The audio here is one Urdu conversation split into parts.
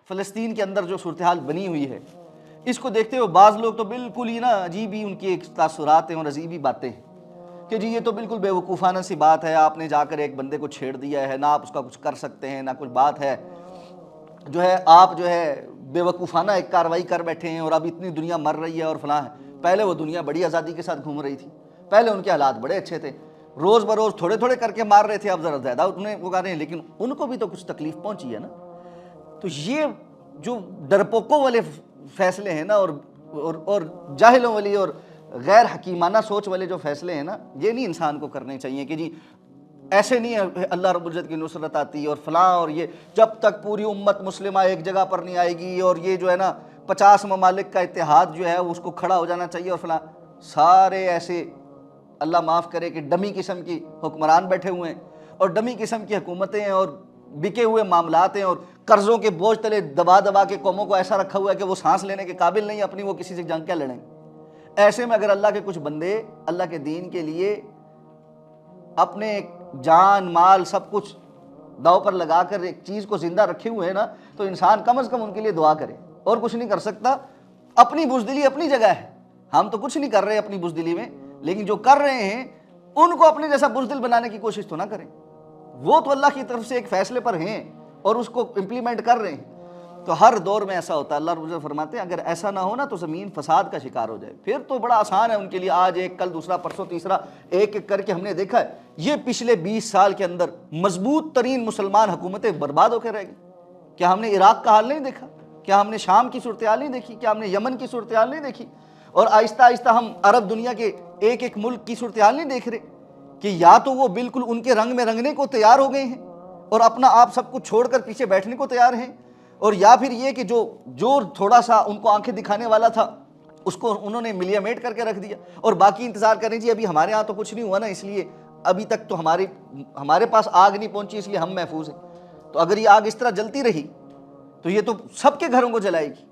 فلسطین کے اندر جو صورتحال بنی ہوئی ہے، اس کو دیکھتے ہوئے بعض لوگ تو بالکل ہی عجیب ہی ان کی ایک تاثرات ہیں اور عجیب ہی باتیں ہیں کہ جی یہ تو بالکل بے وقوفانہ سی بات ہے، آپ نے جا کر ایک بندے کو چھیڑ دیا ہے، نہ آپ اس کا کچھ کر سکتے ہیں، نہ کچھ بات ہے، جو ہے آپ جو ہے بے وقوفانہ ایک کارروائی کر بیٹھے ہیں اور اب اتنی دنیا مر رہی ہے اور فلاں ہے۔ پہلے وہ دنیا بڑی آزادی کے ساتھ گھوم رہی تھی، پہلے ان کے حالات بڑے اچھے تھے، روز بروز تھوڑے تھوڑے کر کے مار رہے تھے، اب ذرا زیادہ انہیں وہ کر رہے ہیں، لیکن ان کو بھی تو کچھ تکلیف پہنچی ہے نا۔ تو یہ جو ڈرپوکوں والے فیصلے ہیں نا اور جاہلوں والی اور غیر حکیمانہ سوچ والے جو فیصلے ہیں نا، یہ نہیں انسان کو کرنے چاہیے کہ جی ایسے نہیں ہے اللہ رب العزت کی نصرت آتی اور فلاں، اور یہ جب تک پوری امت مسلمہ ایک جگہ پر نہیں آئے گی اور یہ جو ہے نا 50 ممالک کا اتحاد جو ہے اس کو کھڑا ہو جانا چاہیے اور فلاں، سارے ایسے اللہ معاف کرے کہ ڈمی قسم کی حکمران بیٹھے ہوئے ہیں اور ڈمی قسم کی حکومتیں ہیں اور بکے ہوئے معاملات ہیں اور قرضوں کے بوجھ تلے دبا دبا کے قوموں کو ایسا رکھا ہوا ہے کہ وہ سانس لینے کے قابل نہیں اپنی، وہ کسی سے جنگ کیا لڑیں۔ ایسے میں اگر اللہ کے کچھ بندے اللہ کے دین کے لیے اپنے جان مال سب کچھ داؤ پر لگا کر ایک چیز کو زندہ رکھے ہوئے ہیں نا، تو انسان کم از کم ان کے لیے دعا کرے، اور کچھ نہیں کر سکتا۔ اپنی بزدلی اپنی جگہ ہے، ہم تو کچھ نہیں کر رہے اپنی بزدلی میں، لیکن جو کر رہے ہیں ان کو اپنے جیسا بزدل بنانے کی کوشش تو نہ کریں، وہ تو اللہ کی طرف سے ایک فیصلے پر ہیں اور اس کو امپلیمنٹ کر رہے ہیں۔ تو ہر دور میں ایسا ہوتا ہے، اللہ رب العزت فرماتے ہیں اگر ایسا نہ ہو نا تو زمین فساد کا شکار ہو جائے، پھر تو بڑا آسان ہے ان کے لیے، آج ایک کل دوسرا پرسوں تیسرا، ایک ایک کر کے ہم نے دیکھا ہے یہ پچھلے 20 سال کے اندر مضبوط ترین مسلمان حکومتیں برباد ہو کے رہ گئی۔ کیا ہم نے عراق کا حال نہیں دیکھا؟ کیا ہم نے شام کی صورتحال نہیں دیکھی؟ کیا ہم نے یمن کی صورتحال نہیں دیکھی؟ اور آہستہ آہستہ ہم عرب دنیا کے ایک ایک ملک کی صورتحال نہیں دیکھ رہے کہ یا تو وہ بالکل ان کے رنگ میں رنگنے کو تیار ہو گئے ہیں اور اپنا آپ سب کچھ چھوڑ کر پیچھے بیٹھنے کو تیار ہیں، اور یا پھر یہ کہ جو تھوڑا سا ان کو آنکھیں دکھانے والا تھا اس کو انہوں نے ملیا میٹ کر کے رکھ دیا، اور باقی انتظار کریں جی ابھی ہمارے ہاں تو کچھ نہیں ہوا نا، اس لیے ابھی تک تو ہمارے پاس آگ نہیں پہنچی اس لیے ہم محفوظ ہیں۔ تو اگر یہ آگ اس طرح جلتی رہی تو یہ تو سب کے گھروں کو جلائے گی۔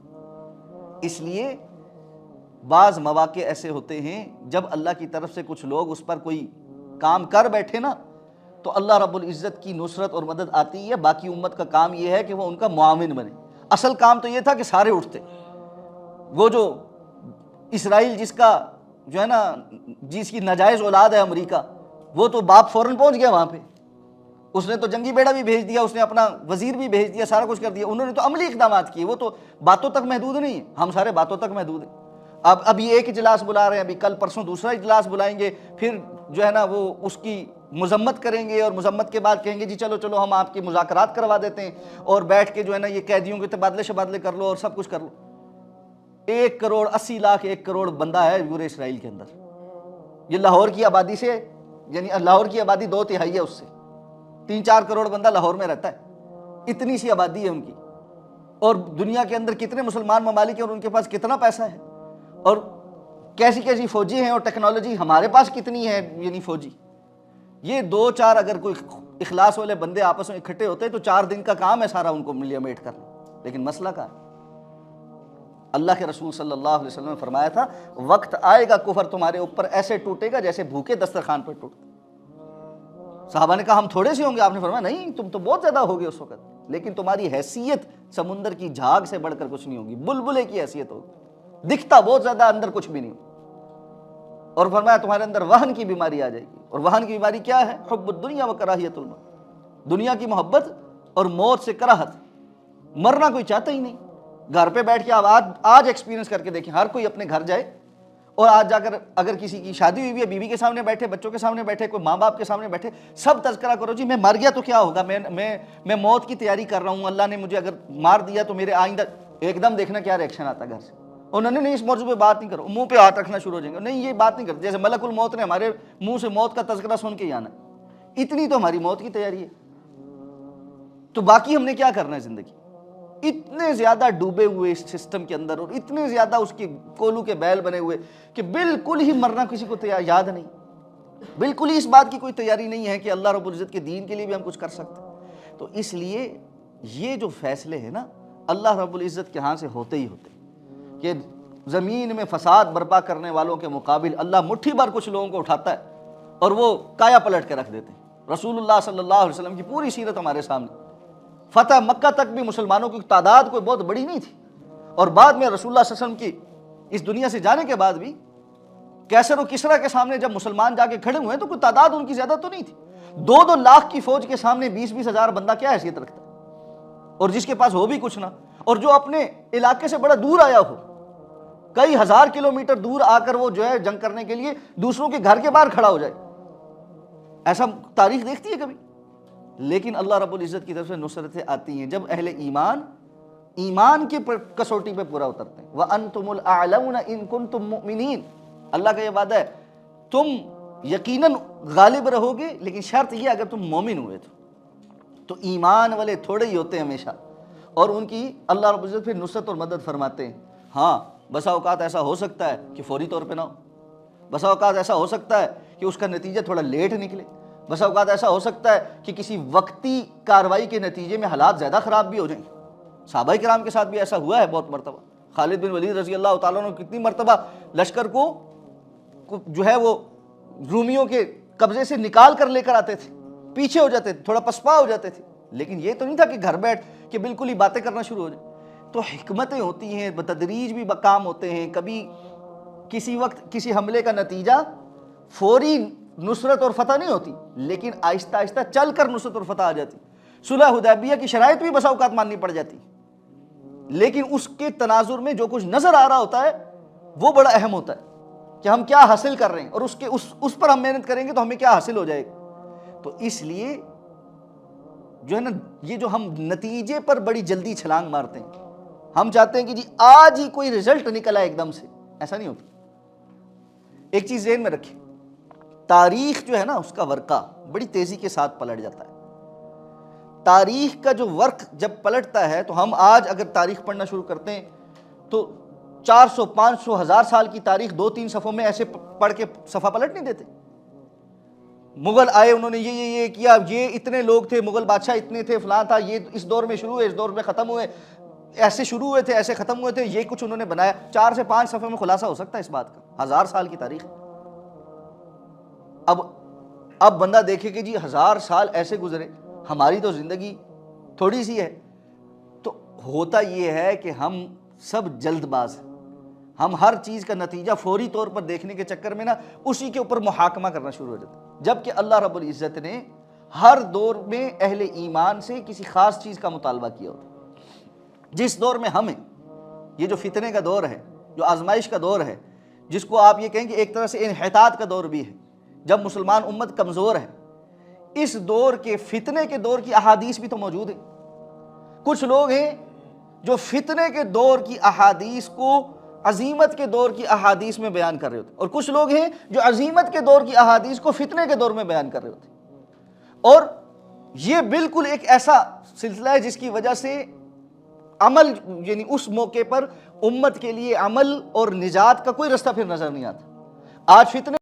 اس لیے بعض مواقع ایسے ہوتے ہیں جب اللہ کی طرف سے کچھ لوگ اس پر کوئی کام کر بیٹھے نا تو اللہ رب العزت کی نصرت اور مدد آتی ہے، باقی امت کا کام یہ ہے کہ وہ ان کا معاون بنے۔ اصل کام تو یہ تھا کہ سارے اٹھتے، وہ جو اسرائیل جس کا جو ہے نا جس کی ناجائز اولاد ہے امریکہ، وہ تو باپ فوراً پہنچ گیا وہاں پہ، اس نے تو جنگی بیڑا بھی بھیج دیا، اس نے اپنا وزیر بھی بھیج دیا، سارا کچھ کر دیا، انہوں نے تو عملی اقدامات کیے، وہ تو باتوں تک محدود نہیں ہیں، ہم سارے باتوں تک محدود ہیں۔ اب یہ ایک اجلاس بلا رہے ہیں، ابھی کل پرسوں دوسرا اجلاس بلائیں گے، پھر جو ہے نا وہ اس کی مذمت کریں گے اور مذمت کے بعد کہیں گے جی چلو چلو ہم آپ کی مذاکرات کروا دیتے ہیں، اور بیٹھ کے جو ہے نا یہ قیدیوں کے تبادلے شبادلے کر لو اور سب کچھ کر لو۔ 1,80,00,000 1 کروڑ بندہ ہے پورے اسرائیل کے اندر، یہ لاہور کی آبادی سے، یعنی لاہور کی آبادی 2/3 ہے، اس سے 3-4 کروڑ بندہ لاہور میں رہتا ہے، اتنی سی آبادی ہے ان کی، اور دنیا کے اندر کتنے مسلمان ممالک ہیں اور ان کے پاس کتنا پیسہ ہے، اور کیسی کیسی فوجی ہیں اور ٹیکنالوجی ہمارے پاس کتنی ہے، یعنی فوجی۔ یہ 2-4 اگر کوئی اخلاص والے بندے آپس میں اکٹھے ہوتے تو 4 دن کا کام ہے سارا ان کو ملیا میٹ کرنا، لیکن مسئلہ کا ہے۔ اللہ کے رسول صلی اللہ علیہ وسلم نے فرمایا تھا وقت آئے گا کفر تمہارے اوپر ایسے ٹوٹے گا جیسے بھوکے دسترخوان پر ٹوٹتے۔ صحابہ نے کہا ہم تھوڑے سے ہوں گے، آپ نے فرمایا نہیں تم تو بہت زیادہ ہوگے اس وقت، لیکن تمہاری حیثیت سمندر کی جھاگ سے بڑھ کر کچھ نہیں ہوگی، بلبلے کی حیثیت ہوگی، دکھتا بہت زیادہ اندر کچھ بھی نہیں ہوگا۔ اور فرمایا تمہارے اندر وہن کی بیماری آ جائے گی، اور وہن کی بیماری کیا ہے؟ حب الدنیا و کراہیت الموت، دنیا کی محبت اور موت سے کراہت، مرنا کوئی چاہتا ہی نہیں۔ گھر پہ بیٹھ کے آپ آج ایکسپیرینس کر کے دیکھیں، ہر کوئی اپنے گھر جائے اور آج جا کر اگر کسی کی شادی ہوئی ہے، بیوی کے سامنے بیٹھے، بچوں کے سامنے بیٹھے، کوئی ماں باپ کے سامنے بیٹھے، سب تذکرہ کرو جی میں مر گیا تو کیا ہوگا، میں موت کی تیاری کر رہا ہوں، اللہ نے مجھے اگر مار دیا تو میرے آئندہ، ایک دم دیکھنا کیا ریئیکشن آتا ہے گھر سے، انہوں نے نہیں اس موضوع پہ بات نہیں کرو، منہ پہ ہاتھ رکھنا شروع ہو جائیں گے، نہیں یہ بات نہیں کرتے، جیسے ملک الموت نے ہمارے منہ سے موت کا تذکرہ سن کے ہی آنا ہے، اتنی تو ہماری موت کی تیاری ہے۔ تو باقی ہم نے کیا کرنا ہے زندگی؟ اتنے زیادہ ڈوبے ہوئے اس سسٹم کے اندر اور اتنے زیادہ اس کے کولو کے بیل بنے ہوئے کہ بالکل ہی مرنا کسی کو یاد نہیں، بالکل ہی اس بات کی کوئی تیاری نہیں ہے کہ اللہ رب العزت کے دین کے لیے بھی ہم کچھ کر سکتے۔ تو اس لیے یہ جو فیصلے ہیں نا اللہ رب العزت کے ہاں سے ہوتے ہی ہوتے کہ زمین میں فساد برپا کرنے والوں کے مقابل اللہ مٹھی بھر کچھ لوگوں کو اٹھاتا ہے اور وہ کایا پلٹ کے رکھ دیتے ہیں۔ رسول اللہ صلی اللہ علیہ وسلم کی پوری سیرت ہمارے سامنے، فتح مکہ تک بھی مسلمانوں کی تعداد کوئی بہت بڑی نہیں تھی، اور بعد میں رسول اللہ صلی اللہ علیہ وسلم کی اس دنیا سے جانے کے بعد بھی کیسر و کسرا کے سامنے جب مسلمان جا کے کھڑے ہوئے تو کوئی تعداد ان کی زیادہ تو نہیں تھی۔ 2-2 لاکھ کی فوج کے سامنے 20-20 ہزار بندہ کیا حیثیت رکھتا ہے، اور جس کے پاس ہو بھی کچھ نہ، اور جو اپنے علاقے سے بڑا دور آیا ہو، کئی ہزار کلومیٹر دور آ کر وہ جو ہے جنگ کرنے کے لیے دوسروں کے گھر کے باہر کھڑا ہو جائے، ایسا تاریخ دیکھتی ہے کبھی؟ لیکن اللہ رب العزت کی طرف سے نصرتیں آتی ہیں جب اہل ایمان کی کسوٹی پہ پورا اترتے ہیں۔ وَأَنْتُمُ الْأَعْلَوْنَ إِن كُنتُم مُؤْمِنِينَ، اللہ کا یہ وعدہ ہے تم یقیناً غالب رہو گے، لیکن شرط یہ اگر تم مومن ہوئے تو ایمان والے تھوڑے ہی ہوتے ہیں ہمیشہ، اور ان کی اللہ رب العزت پھر نصرت اور مدد فرماتے ہیں۔ ہاں بسا اوقات ایسا ہو سکتا ہے کہ فوری طور پہ نہ ہو، بسا اوقات ایسا ہو سکتا ہے کہ اس کا نتیجہ تھوڑا لیٹ نکلے، بسا اوقات ایسا ہو سکتا ہے کہ کسی وقتی کاروائی کے نتیجے میں حالات زیادہ خراب بھی ہو جائیں۔ صحابہ کرام کے ساتھ بھی ایسا ہوا ہے بہت مرتبہ۔ خالد بن ولید رضی اللہ تعالیٰ عنہ کتنی مرتبہ لشکر کو جو ہے وہ رومیوں کے قبضے سے نکال کر لے کر آتے تھے، پیچھے ہو جاتے تھے، تھوڑا پسپا ہو جاتے تھے، لیکن یہ تو نہیں تھا کہ گھر بیٹھ کے بالکل ہی باتیں کرنا شروع ہو جائیں۔ تو حکمتیں ہوتی ہیں، بتدریج بھی کام ہوتے ہیں۔ کبھی کسی وقت کسی حملے کا نتیجہ فوری نصرت اور فتح نہیں ہوتی، لیکن آہستہ آہستہ چل کر نصرت اور فتح آ جاتی۔ صلح حدیبیہ کی شرائط بھی بسا اوقات ماننی پڑ جاتی، لیکن اس کے تناظر میں جو کچھ نظر آ رہا ہوتا ہے وہ بڑا اہم ہوتا ہے کہ ہم کیا حاصل کر رہے ہیں، اور اس پر ہم محنت کریں گے تو ہمیں کیا حاصل ہو جائے گا۔ تو اس لیے جو ہے نا، یہ جو ہم نتیجے پر بڑی جلدی چھلانگ مارتے ہیں، ہم چاہتے ہیں کہ جی آج ہی کوئی رزلٹ نکلا ایک دم سے، ایسا نہیں ہوتا۔ ایک چیز ذہن میں رکھیں، تاریخ جو ہے نا اس کا ورقہ بڑی تیزی کے ساتھ پلٹ جاتا ہے۔ تاریخ کا جو ورق جب پلٹتا ہے تو ہم آج اگر تاریخ پڑھنا شروع کرتے ہیں تو 400 500 1000 سال کی تاریخ 2-3 صفحوں میں ایسے پڑھ کے صفحہ پلٹ نہیں دیتے۔ مغل آئے، انہوں نے یہ کیا، یہ اتنے لوگ تھے، مغل بادشاہ اتنے تھے، فلاں تھا، یہ اس دور میں شروع ہوئے، اس دور میں ختم ہوئے، ایسے شروع ہوئے تھے، ایسے ختم ہوئے تھے، یہ کچھ انہوں نے بنایا۔ 4 سے 5 صفحے میں خلاصہ ہو سکتا ہے اس بات کا، 1000 سال کی تاریخ۔ اب بندہ دیکھے کہ جی 1000 سال ایسے گزرے، ہماری تو زندگی تھوڑی سی ہے۔ تو ہوتا یہ ہے کہ ہم سب جلد باز ہیں، ہم ہر چیز کا نتیجہ فوری طور پر دیکھنے کے چکر میں نا اسی کے اوپر محاکمہ کرنا شروع ہو جاتا ہے، جبکہ اللہ رب العزت نے ہر دور میں اہل ایمان سے کسی خاص چیز کا مطالبہ کیا ہوتا ہے۔ جس دور میں ہم ہیں، یہ جو فتنے کا دور ہے، جو آزمائش کا دور ہے، جس کو آپ یہ کہیں کہ ایک طرح سے انحطاط کا دور بھی ہے، جب مسلمان امت کمزور ہے، اس دور کے فتنے کے دور کی احادیث بھی تو موجود ہیں۔ کچھ لوگ ہیں جو فتنے کے دور کی احادیث کو عظیمت کے دور کی احادیث میں بیان کر رہے ہوتے ہیں، اور کچھ لوگ ہیں جو عظیمت کے دور کی احادیث کو فتنے کے دور میں بیان کر رہے ہوتے ہیں۔ اور یہ بالکل ایک ایسا سلسلہ ہے جس کی وجہ سے عمل، یعنی اس موقع پر امت کے لیے عمل اور نجات کا کوئی رستہ پھر نظر نہیں آتا۔ آج فتنے